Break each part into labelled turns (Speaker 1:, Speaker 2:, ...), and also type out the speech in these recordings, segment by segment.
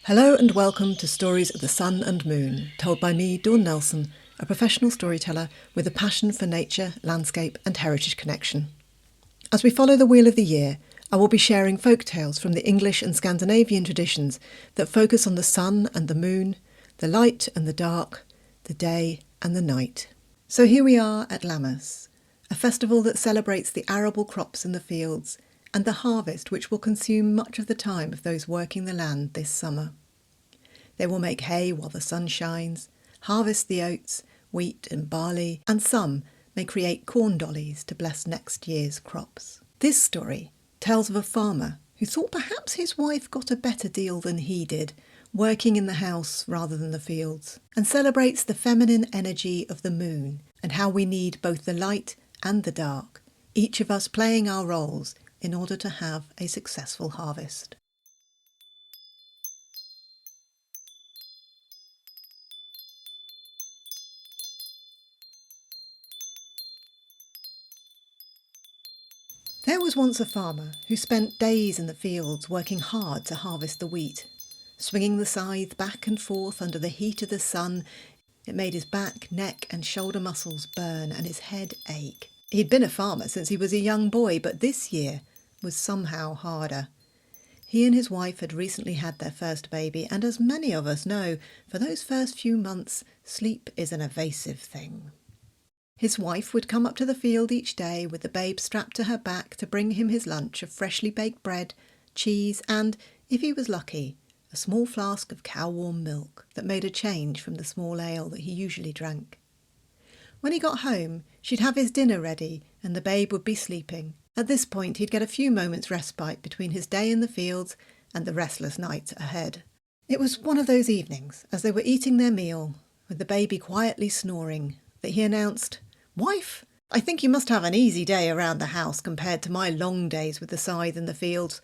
Speaker 1: Hello and welcome to Stories of the Sun and Moon, told by me, Dawn Nelson, a professional storyteller with a passion for nature, landscape and heritage connection. As we follow the Wheel of the Year, I will be sharing folk tales from the English and Scandinavian traditions that focus on the sun and the moon, the light and the dark, the day and the night. So here we are at Lammas, a festival that celebrates the arable crops in the fields and the harvest which will consume much of the time of those working the land this summer. They will make hay while the sun shines, harvest the oats, wheat and barley, and some may create corn dollies to bless next year's crops. This story tells of a farmer who thought perhaps his wife got a better deal than he did, working in the house rather than the fields, and celebrates the feminine energy of the moon and how we need both the light and the dark, each of us playing our roles in order to have a successful harvest. There was once a farmer who spent days in the fields working hard to harvest the wheat. Swinging the scythe back and forth under the heat of the sun, it made his back, neck and shoulder muscles burn and his head ache. He'd been a farmer since he was a young boy, but this year was somehow harder. He and his wife had recently had their first baby, and as many of us know, for those first few months, sleep is an evasive thing. His wife would come up to the field each day with the babe strapped to her back to bring him his lunch of freshly baked bread, cheese and, if he was lucky, a small flask of cow-warm milk that made a change from the small ale that he usually drank. When he got home, she'd have his dinner ready and the babe would be sleeping. At this point, he'd get a few moments' respite between his day in the fields and the restless night ahead. It was one of those evenings, as they were eating their meal, with the baby quietly snoring, that he announced, "Wife, I think you must have an easy day around the house compared to my long days with the scythe in the fields.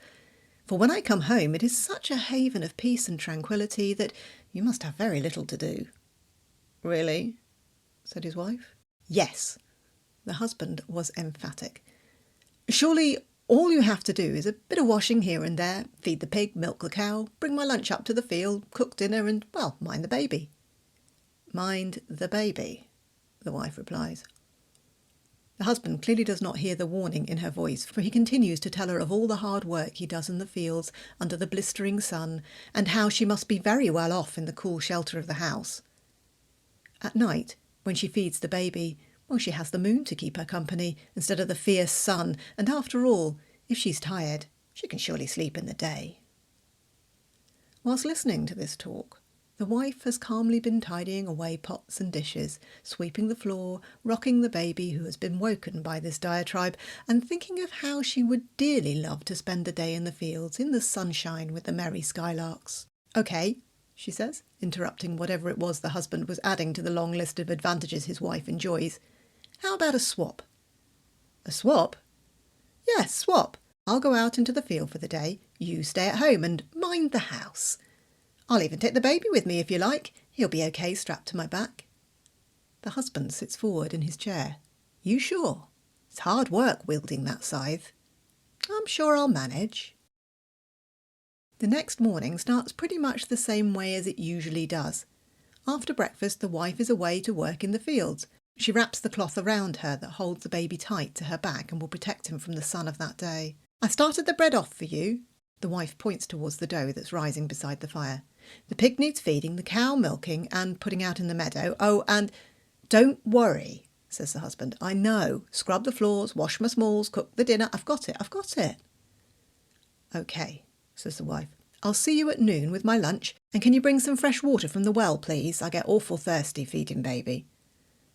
Speaker 1: For when I come home, it is such a haven of peace and tranquillity that you must have very little to do." "Really?" said his wife. "Yes." The husband was emphatic. "Surely all you have to do is a bit of washing here and there, feed the pig, milk the cow, bring my lunch up to the field, cook dinner and, well, mind the baby." "Mind the baby," the wife replies. The husband clearly does not hear the warning in her voice, for he continues to tell her of all the hard work he does in the fields under the blistering sun, and how she must be very well off in the cool shelter of the house. At night, when she feeds the baby, well, she has the moon to keep her company instead of the fierce sun, and after all, if she's tired, she can surely sleep in the day. Whilst listening to this talk, the wife has calmly been tidying away pots and dishes, sweeping the floor, rocking the baby who has been woken by this diatribe, and thinking of how she would dearly love to spend the day in the fields in the sunshine with the merry skylarks. "Okay," she says, interrupting whatever it was the husband was adding to the long list of advantages his wife enjoys. "How about a swap?" "A swap?" "Yes, swap. I'll go out into the field for the day. You stay at home and mind the house. I'll even take the baby with me if you like. He'll be okay strapped to my back." The husband sits forward in his chair. "You sure? It's hard work wielding that scythe." "I'm sure I'll manage." The next morning starts pretty much the same way as it usually does. After breakfast, the wife is away to work in the fields. She wraps the cloth around her that holds the baby tight to her back and will protect him from the sun of that day. "I started the bread off for you." The wife points towards the dough that's rising beside the fire. "The pig needs feeding, the cow milking and putting out in the meadow. Oh, and—" "Don't worry," says the husband. "I know. Scrub the floors, wash my smalls, cook the dinner. I've got it. "Okay," says the wife. "I'll see you at noon with my lunch, and can you bring some fresh water from the well, please? I get awful thirsty feeding baby."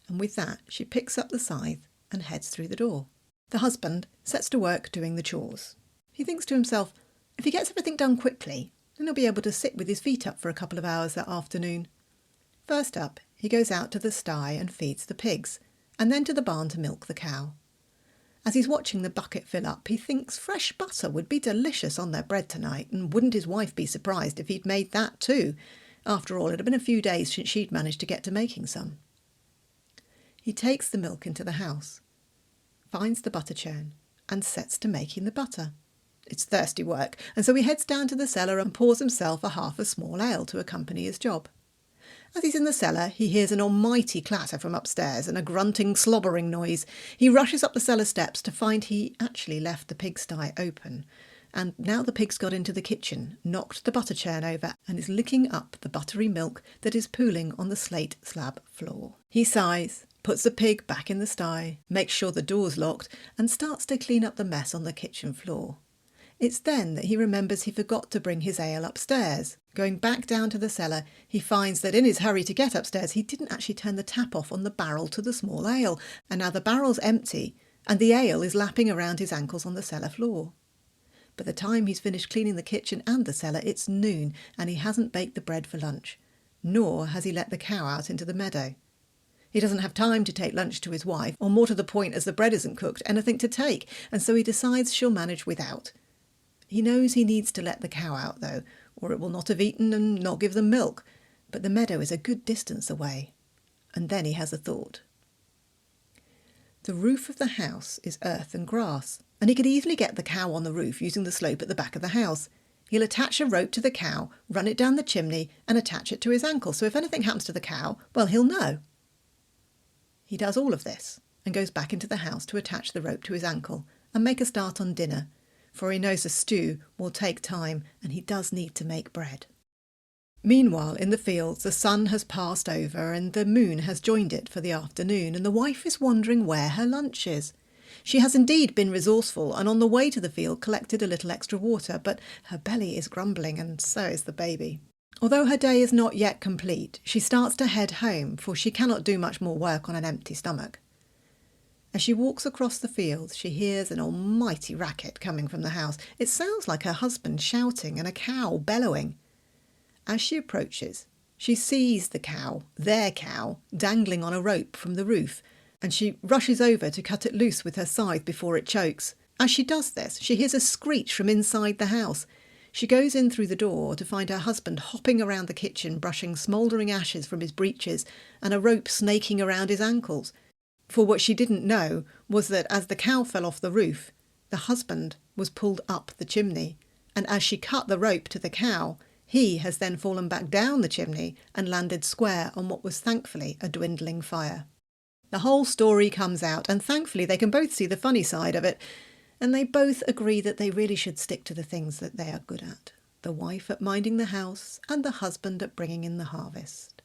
Speaker 1: And with that, she picks up the scythe and heads through the door. The husband sets to work doing the chores. He thinks to himself, if he gets everything done quickly, then he'll be able to sit with his feet up for a couple of hours that afternoon. First up, he goes out to the sty and feeds the pigs, and then to the barn to milk the cow. As he's watching the bucket fill up, he thinks fresh butter would be delicious on their bread tonight, and wouldn't his wife be surprised if he'd made that too? After all, it had been a few days since she'd managed to get to making some. He takes the milk into the house, finds the butter churn, and sets to making the butter. It's thirsty work, and so he heads down to the cellar and pours himself a half a small ale to accompany his job. As he's in the cellar, he hears an almighty clatter from upstairs and a grunting, slobbering noise. He rushes up the cellar steps to find he actually left the pigsty open. And now the pig's got into the kitchen, knocked the butter churn over, and is licking up the buttery milk that is pooling on the slate slab floor. He sighs, puts the pig back in the sty, makes sure the door's locked, and starts to clean up the mess on the kitchen floor. It's then that he remembers he forgot to bring his ale upstairs. Going back down to the cellar, he finds that in his hurry to get upstairs, he didn't actually turn the tap off on the barrel to the small ale, and now the barrel's empty, and the ale is lapping around his ankles on the cellar floor. By the time he's finished cleaning the kitchen and the cellar, it's noon, and he hasn't baked the bread for lunch, nor has he let the cow out into the meadow. He doesn't have time to take lunch to his wife, or more to the point, as the bread isn't cooked, anything to take, and so he decides she'll manage without. He knows he needs to let the cow out, though, or it will not have eaten and not give them milk, but the meadow is a good distance away. And then he has a thought. The roof of the house is earth and grass, and he could easily get the cow on the roof using the slope at the back of the house. He'll attach a rope to the cow, run it down the chimney, and attach it to his ankle, so if anything happens to the cow, well, he'll know. He does all of this, and goes back into the house to attach the rope to his ankle and make a start on dinner, for he knows the stew will take time and he does need to make bread. Meanwhile, in the fields, the sun has passed over and the moon has joined it for the afternoon, and the wife is wondering where her lunch is. She has indeed been resourceful and on the way to the field collected a little extra water, but her belly is grumbling and so is the baby. Although her day is not yet complete, she starts to head home, for she cannot do much more work on an empty stomach. As she walks across the fields, she hears an almighty racket coming from the house. It sounds like her husband shouting and a cow bellowing. As she approaches, she sees the cow, their cow, dangling on a rope from the roof, and she rushes over to cut it loose with her scythe before it chokes. As she does this, she hears a screech from inside the house. She goes in through the door to find her husband hopping around the kitchen, brushing smouldering ashes from his breeches and a rope snaking around his ankles. For what she didn't know was that as the cow fell off the roof, the husband was pulled up the chimney, and as she cut the rope to the cow, he has then fallen back down the chimney and landed square on what was thankfully a dwindling fire. The whole story comes out, and thankfully they can both see the funny side of it, and they both agree that they really should stick to the things that they are good at. The wife at minding the house, and the husband at bringing in the harvest.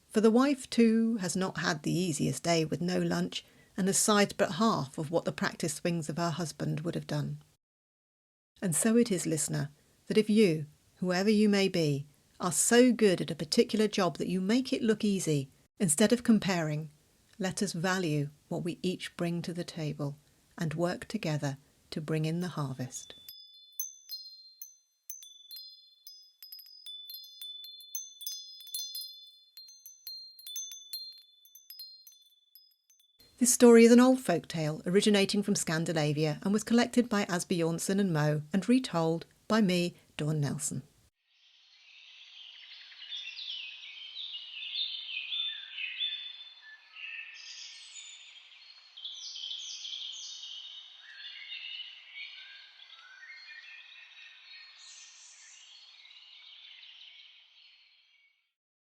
Speaker 1: For the wife, too, has not had the easiest day with no lunch, and has sighed but half of what the practice swings of her husband would have done. And so it is, listener, that if you, whoever you may be, are so good at a particular job that you make it look easy, instead of comparing, let us value what we each bring to the table and work together to bring in the harvest. This story is an old folk tale originating from Scandinavia and was collected by Asbjørnsen and Moe and retold by me, Dawn Nelson.